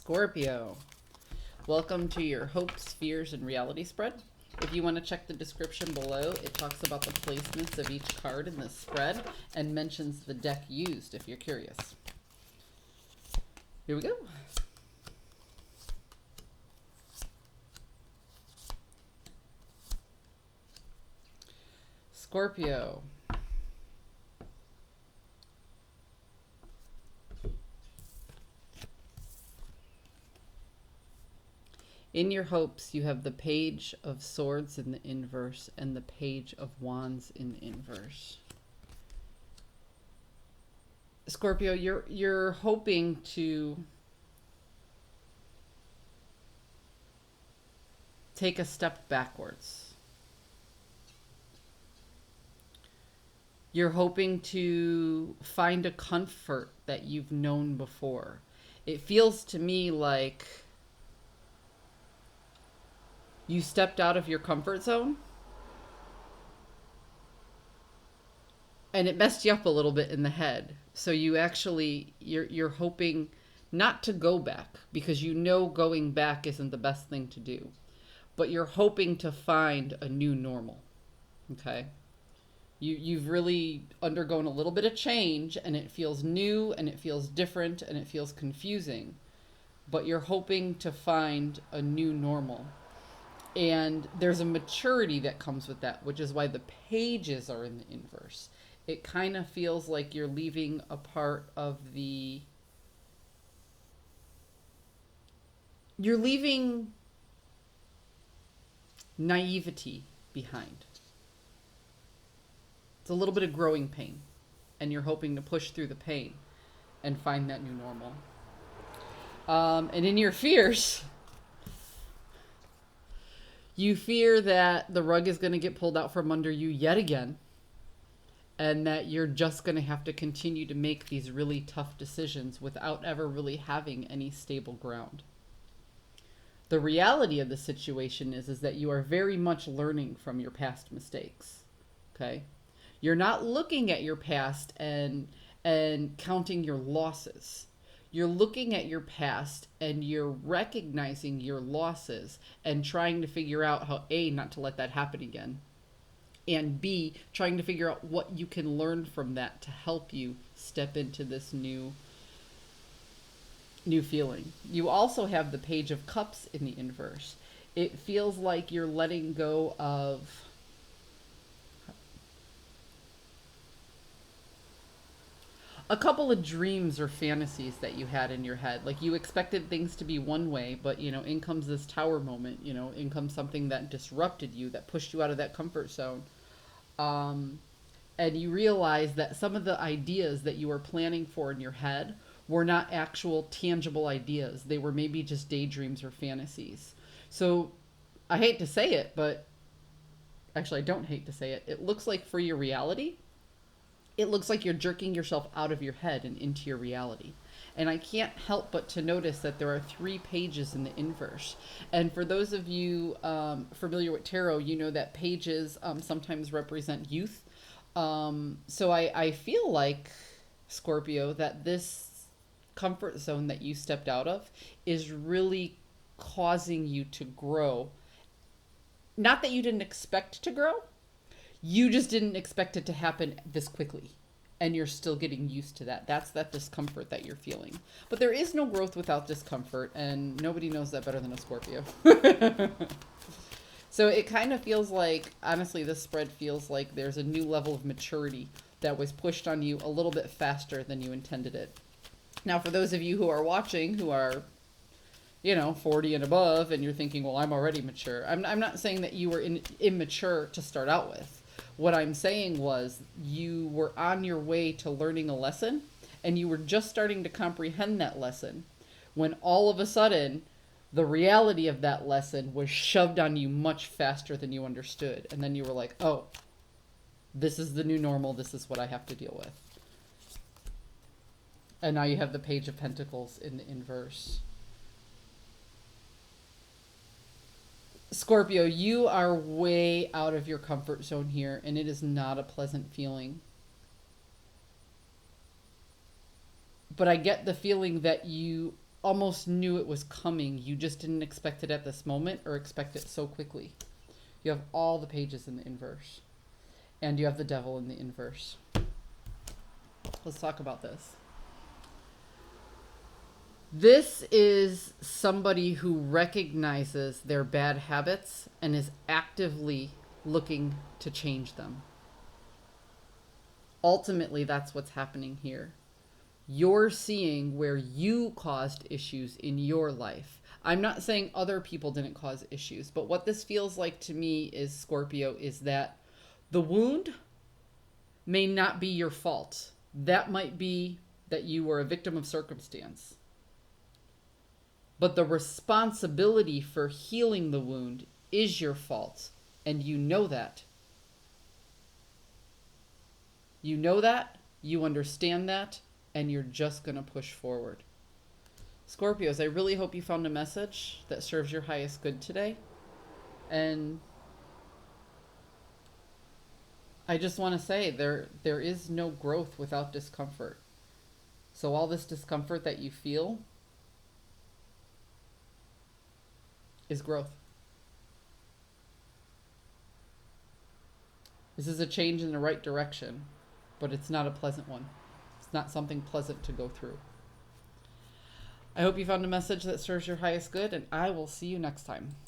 Scorpio, welcome to your hopes, fears, and reality spread. If you want to check the description below, it talks about the placements of each card in this spread and mentions the deck used if you're curious. Here we go. Scorpio. In your hopes, you have the Page of Swords in the inverse and the Page of Wands in the inverse. Scorpio, you're hoping to take a step backwards. You're hoping to find a comfort that you've known before. It feels to me like you stepped out of your comfort zone and it messed you up a little bit in the head. So you're hoping not to go back because you know going back isn't the best thing to do, but you're hoping to find a new normal. Okay. You've really undergone a little bit of change and it feels new and it feels different and it feels confusing, but you're hoping to find a new normal. And there's a maturity that comes with that, which is why the pages are in the inverse. It kind of feels like you're leaving a part of the... You're leaving naivety behind. It's a little bit of growing pain. And you're hoping to push through the pain and find that new normal. And in your fears... You fear that the rug is going to get pulled out from under you yet again, and that you're just going to have to continue to make these really tough decisions without ever really having any stable ground. The reality of the situation is that you are very much learning from your past mistakes. Okay? You're not looking at your past and counting your losses. You're looking at your past and you're recognizing your losses and trying to figure out how, A, not to let that happen again, and B, trying to figure out what you can learn from that to help you step into this new feeling. You also have the Page of Cups in the inverse. It feels like you're letting go of a couple of dreams or fantasies that you had in your head. Like you expected things to be one way, but in comes this tower moment, in comes something that disrupted you, that pushed you out of that comfort zone. And you realize that some of the ideas that you were planning for in your head were not actual tangible ideas. They were maybe just daydreams or fantasies. So I hate to say it, but actually I don't hate to say it. It looks like for your reality, it looks like you're jerking yourself out of your head and into your reality. And I can't help but to notice that there are 3 pages in the inverse. And for those of you familiar with tarot, you know that pages sometimes represent youth. So I feel like, Scorpio, that this comfort zone that you stepped out of is really causing you to grow. Not that you didn't expect to grow. You just didn't expect it to happen this quickly. And you're still getting used to that. That's that discomfort that you're feeling. But there is no growth without discomfort. And nobody knows that better than a Scorpio. So it kind of feels like, honestly, this spread feels like there's a new level of maturity that was pushed on you a little bit faster than you intended it. Now, for those of you who are watching, who are 40 and above, and you're thinking, well, I'm already mature. I'm not saying that you were immature to start out with. What I'm saying was you were on your way to learning a lesson and you were just starting to comprehend that lesson when all of a sudden the reality of that lesson was shoved on you much faster than you understood. And then you were like, oh, this is the new normal. This is what I have to deal with. And now you have the Page of Pentacles in the inverse. Scorpio, you are way out of your comfort zone here, and it is not a pleasant feeling. But I get the feeling that you almost knew it was coming. You just didn't expect it at this moment or expect it so quickly. You have all the pages in the inverse. And you have the devil in the inverse. Let's talk about this. This is somebody who recognizes their bad habits and is actively looking to change them. Ultimately, that's what's happening here. You're seeing where you caused issues in your life. I'm not saying other people didn't cause issues, but what this feels like to me is, Scorpio, is that the wound may not be your fault. That might be that you were a victim of circumstance. But the responsibility for healing the wound is your fault. And you know that. You know that. You understand that. And you're just going to push forward. Scorpios, I really hope you found a message that serves your highest good today. And I just want to say there is no growth without discomfort. So all this discomfort that you feel is growth. This is a change in the right direction, but it's not a pleasant one. It's not something pleasant to go through. I hope you found a message that serves your highest good, and I will see you next time.